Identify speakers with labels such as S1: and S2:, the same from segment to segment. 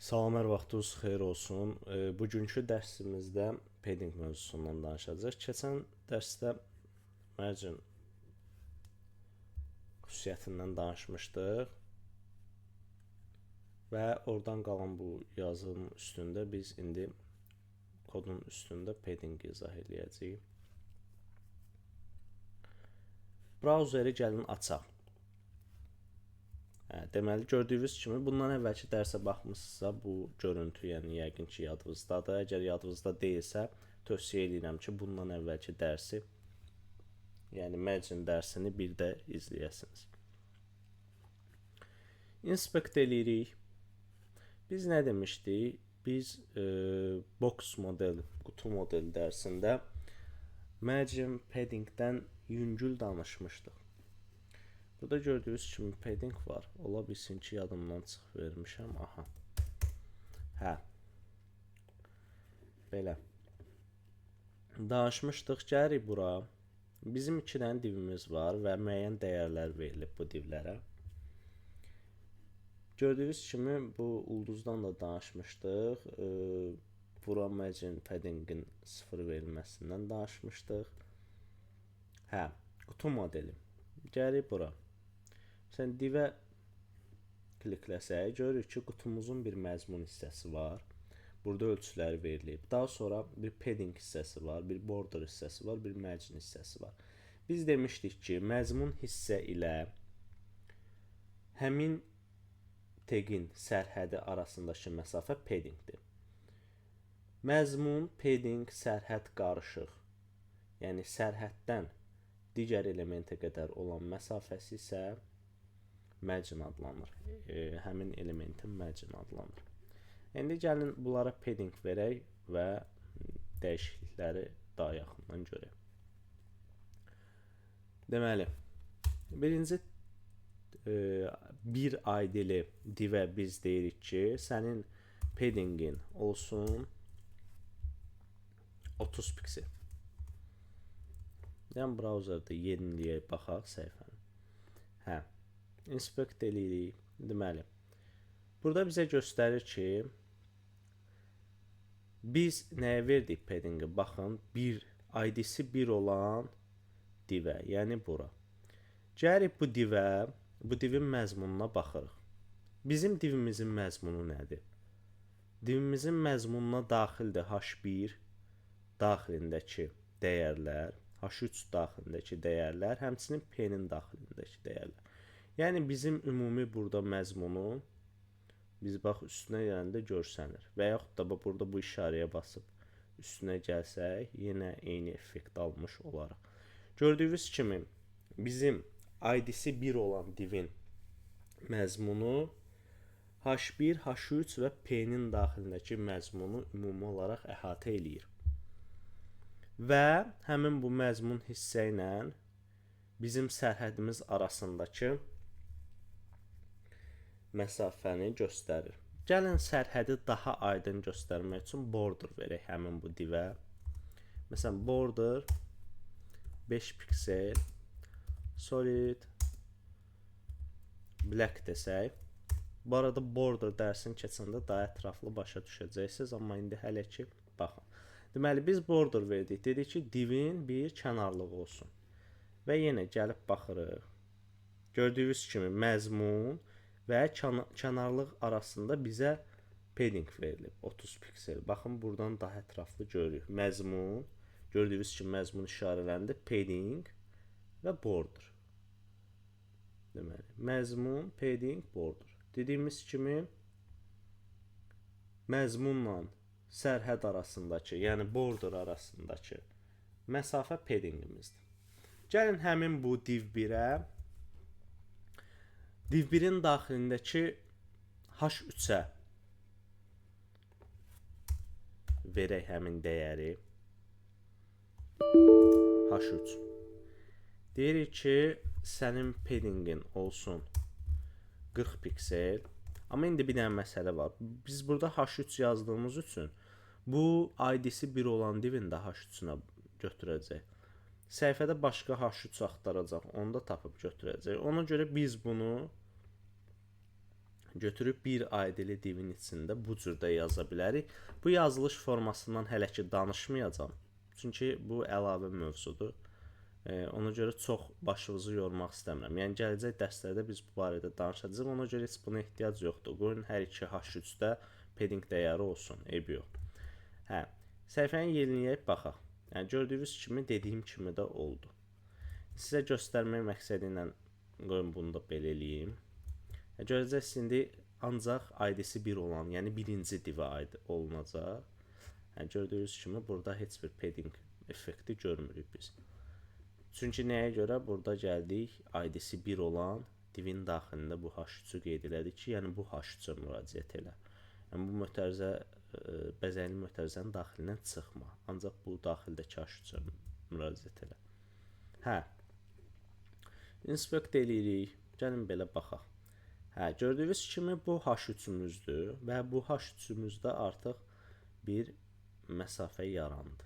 S1: Salam, hər vaxtınız xeyir olsun. Bugünkü dərsimizdə padding mövzusundan danışacağıq. Keçən dərsdə margin xüsusiyyətindən danışmışdıq və oradan qalan bu yazının üstündə biz indi kodun üstündə padding izah edəcəyik. Brauzeri gəlin açaq. Deməli, gördüyünüz kimi bundan əvvəlki dərsə baxmısınızsa, bu görüntü, yəni yəqin ki, yadınızdadır. Əgər yadınızda deyilsə, tövsiyə edirəm ki, bundan əvvəlki dərsi, yəni margin dərsini bir də izləyəsiniz. Inspect eləyirik. Biz nə demişdik? Biz box model, qutu model dərsində margin paddingdən yüngül danışmışdıq. Burada gördüyünüz kimi padding var. Ola bilsin ki, yadımdan çıxıb vermişəm. Aha. Hə. Belə. Danışmışdıq. Gəlirik bura. Bizim 2 dənə divimiz var və müəyyən dəyərlər verilib bu divlərə. Gördüyünüz kimi bu ulduzdan da danışmışdıq. Bura margin paddingin 0 verilməsindən danışmışdıq. Hə. Qutu modeli. Gəlirik bura. Sən divə klikləsək, görürük ki, qutumuzun bir məzmun hissəsi var. Burada ölçüləri verilib. Daha sonra bir padding hissəsi var, bir border hissəsi var, bir margin hissəsi var. Biz demişdik ki, məzmun hissə ilə həmin tagin sərhədi arasındakı məsafə paddingdir. Məzmun, padding, sərhəd qarışıq. Yəni sərhəddən digər elementə qədər olan məsafəsi isə margin adlanır. Həmin elementin margin adlanır. İndi gəlin bunlara padding verək və dəyişiklikləri daha yaxından görək. Deməli, birinci bir ID-li divə biz deyirik ki, sənin paddingin olsun 30 piksel. Yəni brauzerdə yeniləyək, baxaq səhifəni. Hə. Inspect eləyirik. Deməli, burada bizə göstərir ki, biz nəyə verdik paddingi? Baxın, ID-si 1 olan divə, yəni bura. Gəlirik bu divə, bu divin məzmununa baxırıq. Bizim divimizin məzmunu nədir? Divimizin məzmununa daxildir H1 daxilindəki dəyərlər, H3 daxilindəki dəyərlər, həmçinin P-nin daxilindəki dəyərlər. Yəni bizim ümumi burada məzmunu biz bax üstünə gələndə görsənir. Və yaxud da burada bu işarəyə basıb üstünə gəlsək, yenə eyni effekt almış olaraq. Gördüyünüz kimi bizim ID-si 1 olan divin məzmunu H1, H3 və P-nin daxilindəki məzmunu ümumi olaraq əhatə eləyir. Və həmin bu məzmun hissə ilə bizim sərhədimiz arasındakı məsafəni göstərir. Gəlin sərhədi daha aydın göstərmək üçün border verək həmin bu divə. Məsələn, border 5 piksel solid black desək. Bu arada border dərsini keçəndə daha ətraflı başa düşəcəksiniz, amma indi hələ ki baxın. Deməli, biz border verdik. Dedik ki, divin bir kənarlığı olsun. Və yenə gəlib baxırıq. Gördüyünüz kimi məzmun və kənarlıq arasında bizə padding verilib 30 piksel. Baxın, buradan daha ətraflı görürük. Məzmun, gördüyünüz kimi məzmun işarələndi, padding və border. Deməli, məzmun, padding, border. Dediyimiz kimi məzmunla sərhəd arasındakı, yəni border arasındakı məsafə paddingimizdir. Gəlin həmin bu div 1-ə div 1-in daxilindəki H3-ə verək həmin dəyəri. H3. Deyirik ki, sənin paddingin olsun 40 piksel. Amma indi bir dənə məsələ var. Biz burada H3 yazdığımız üçün bu ID-si 1 olan divin də H3-ünə götürəcək. Səhifədə başqa H3 axtaracaq, onu da tapıb götürəcək. Ona görə biz bunu götürüb bir ID'li divin içində bu cürdə yaza bilərik. Bu yazılış formasından hələ ki danışmayacağam. Çünki bu əlavə mövzudur. Ona görə çox başınızı yormaq istəmirəm. Yəni gələcək dərslərdə biz bu barədə danışacağıq. Ona görə heç buna ehtiyac yoxdur. Qoyun hər iki H3-də padding dəyəri olsun, eyb yox. Hə, səhifəni yeniləyib baxaq. Yəni gördüyünüz kimi dediyim kimi də oldu. Sizə göstərmək məqsədi ilə qoyun bunu da belə eləyim. Görəcəksiniz indi ancaq ID-si 1 olan, yəni birinci divə aid olunacaq. Gördüyünüz kimi burada heç bir padding effekti görmürük biz. Çünki nəyə görə? Burada gəldik, ID-si 1 olan divin daxilində bu H3-ü qeyd elədik ki, yəni bu H3-ə müraciət elə. Yəni bu mötərizə, bəzəkli mötərizənin daxilindən çıxma. Ancaq bu daxildəki H3-ə müraciət elə. Hə, inspekt eləyirik. Gəlin belə baxaq. Hə, gördüyünüz kimi bu H3-ümüzdür və bu H3-ümüzdə artıq bir məsafə yarandı.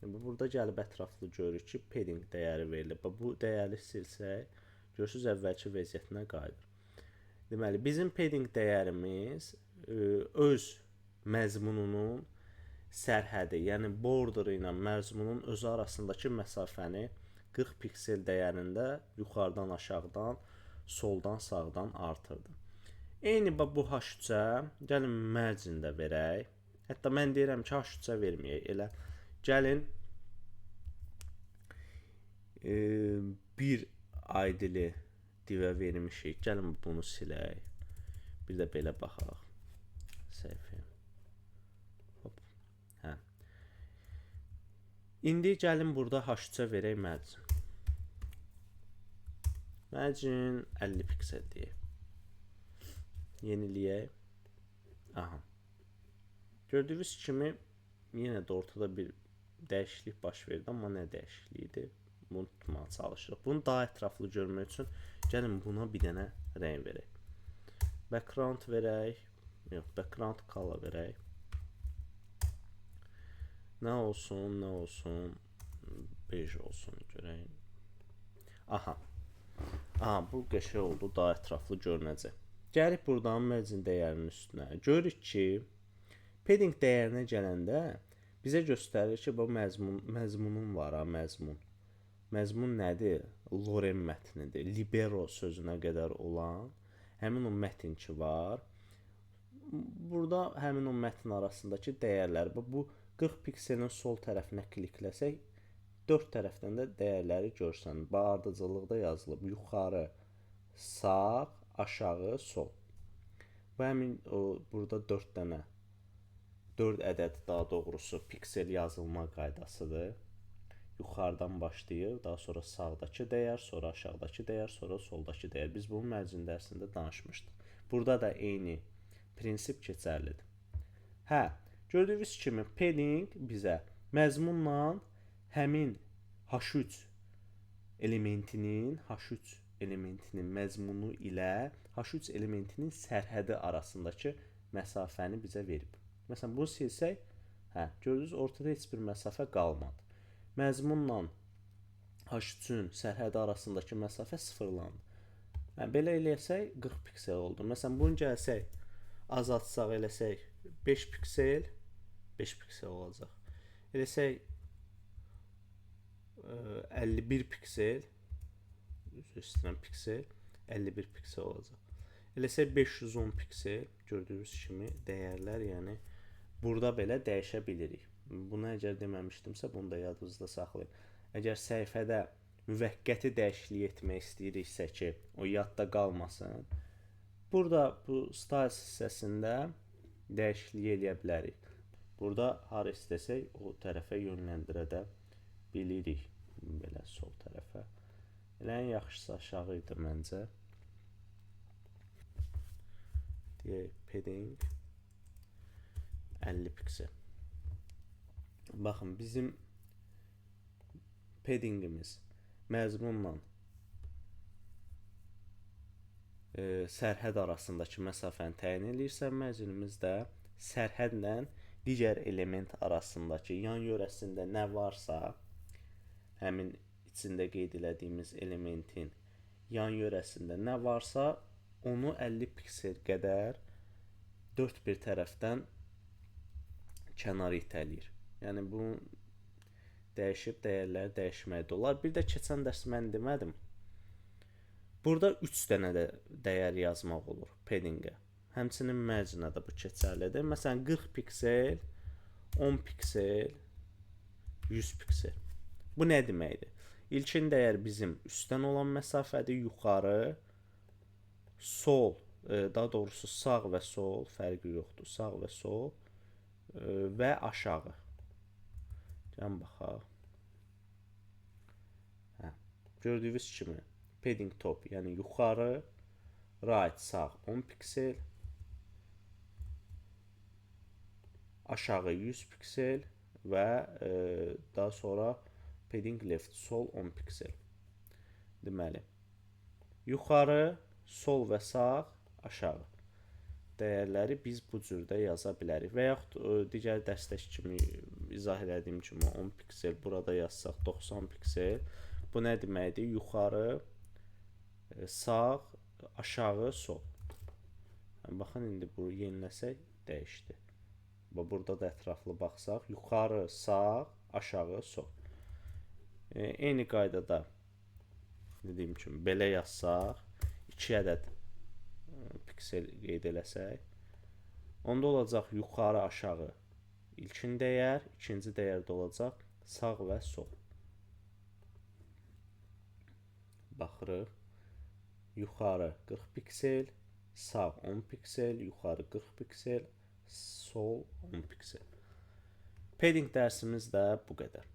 S1: Burada gəlib ətraflı görürük ki, padding dəyəri verilib. Bu dəyəri silsək, görürsünüz əvvəlki vəziyyətinə qayıdır. Deməli, bizim padding dəyərimiz öz məzmununun sərhədi, yəni border ilə məzmunun özü arasındakı məsafəni 40 piksel dəyərində yuxarıdan aşağıdan, soldan sağdan artırdı. Eyni bu H3-ə gəlin margin də verək. Hətta mən deyirəm ki, H3-ə verməyək. Elə gəlin bir ID-li divə vermişik. Gəlin bunu silək. Bir də belə baxaq. Səhifə. Hop. Hə. İndi gəlin burada H3-ə verək margin. Margin 50 piksel deyək. Yeniləyək. Aha. Gördüyünüz kimi yenə də ortada bir dəyişiklik baş verdi, amma nə dəyişikliyidir? Bunu tutmağa çalışırıq. Bunu daha ətraflı görmək üçün gəlin buna bir dənə rəng verək. Background verək. Yox, background color verək. Nə olsun, nə olsun? Bej olsun görək. Aha. Aha, bu qəşəng oldu, daha ətraflı görünəcək. Gəlib buradan margin dəyərinin üstünə. Görürük ki, padding dəyərinə gələndə bizə göstərir ki, bu məzmunun var, məzmun. Məzmun nədir? Lorem mətnidir. Libero sözünə qədər olan həmin o mətn ki var. Burada həmin o mətn arasındakı dəyərlər. Bu 40 pikselin sol tərəfinə klikləsək, 4 tərəfdən də dəyərləri görsən. Ardıcıllıqda yazılıb. Yuxarı, sağ, aşağı, sol. Bu həmin burada 4 ədəd daha doğrusu piksel yazılma qaydasıdır. Yuxarıdan başlayır, daha sonra sağdakı dəyər, sonra aşağıdakı dəyər, sonra soldakı dəyər. Biz bunu margin dərsində danışmışdıq. Burada da eyni prinsip keçərlidir. Hə, gördüyünüz kimi padding bizə məzmunla həmin H3 elementinin məzmunu ilə H3 elementinin sərhədi arasındakı məsafəni bizə verib. Məsələn, bunu silsək, hə, gördünüz, ortada heç bir məsafə qalmadı. Məzmunla H3-ün sərhədi arasındakı məsafə sıfırlandı. Hə, belə eləyəsək 40 piksel oldu. Məsələn, bunu gəlsək, azaltsaq eləsək 5 piksel olacaq. Eləsək 51 piksel, üstündən piksel, 51 piksel olacaq. Eləsək 510 piksel, gördüyünüz kimi dəyərlər, yəni burada belə dəyişə bilirik. Bunu əgər deməmişdimsə, bunu da yadınızda saxlayın. Əgər səhifədə müvəqqəti dəyişiklik etmək istəyiriksə ki, o yadda qalmasın, burada bu styles hissəsində dəyişiklik eləyə bilərik. Burada hara istəsək, o tərəfə yönləndirə də bilirik. Belə sol tərəfə. Elə ən yaxşısı aşağı idi məncə. Deyək, padding 50 piksel. Baxın, bizim paddingimiz məzmunla sərhəd arasındakı məsafəni təyin edirsə, marginimiz də sərhədlə digər element arasındakı yan yörəsində nə varsa, həmin içində qeyd elədiyimiz elementin yan yörəsində nə varsa, onu 50 piksel qədər dörd bir tərəfdən kənara itələyir. Yəni bu dəyişib dəyərləri dəyişmək də olar. Bir də keçən dərs mən demədim. Burada 3 dənə də dəyər yazmaq olur paddingə. Həmçinin marginə də bu keçərlidir. Məsələn 40 piksel, 10 piksel, 100 piksel. Bu nə deməkdir? İlkin dəyər bizim üstdən olan məsafədir, yuxarı, sol, daha doğrusu sağ və sol, fərqi yoxdur. Sağ və sol və aşağı. Gəlin baxaq. Gördüyünüz kimi padding top, yəni yuxarı, right sağ 10 piksel, aşağı 100 piksel və daha sonra padding left sol 10 piksel. Deməli, yuxarı, sol və sağ, aşağı dəyərləri biz bu cürdə yaza bilərik. Və yaxud digər dərsdəki kimi izah elədiyim kimi 10 piksel burada yazsaq 90 piksel. Bu nə deməkdir? Yuxarı, sağ, aşağı, sol. Baxın, indi bu yeniləsək dəyişdi. Burada da ətraflı baxsaq, yuxarı, sağ, aşağı, sol. Eyni qaydada dediyim kimi belə yazsaq, 2 ədəd piksel qeyd eləsək, onda olacaq yuxarı, aşağı ilkin dəyər, ikinci dəyərdə olacaq sağ və sol. Baxırıq, yuxarı 40 piksel, sağ 10 piksel, yuxarı 40 piksel, sol 10 piksel. Padding dərsimiz də bu qədər.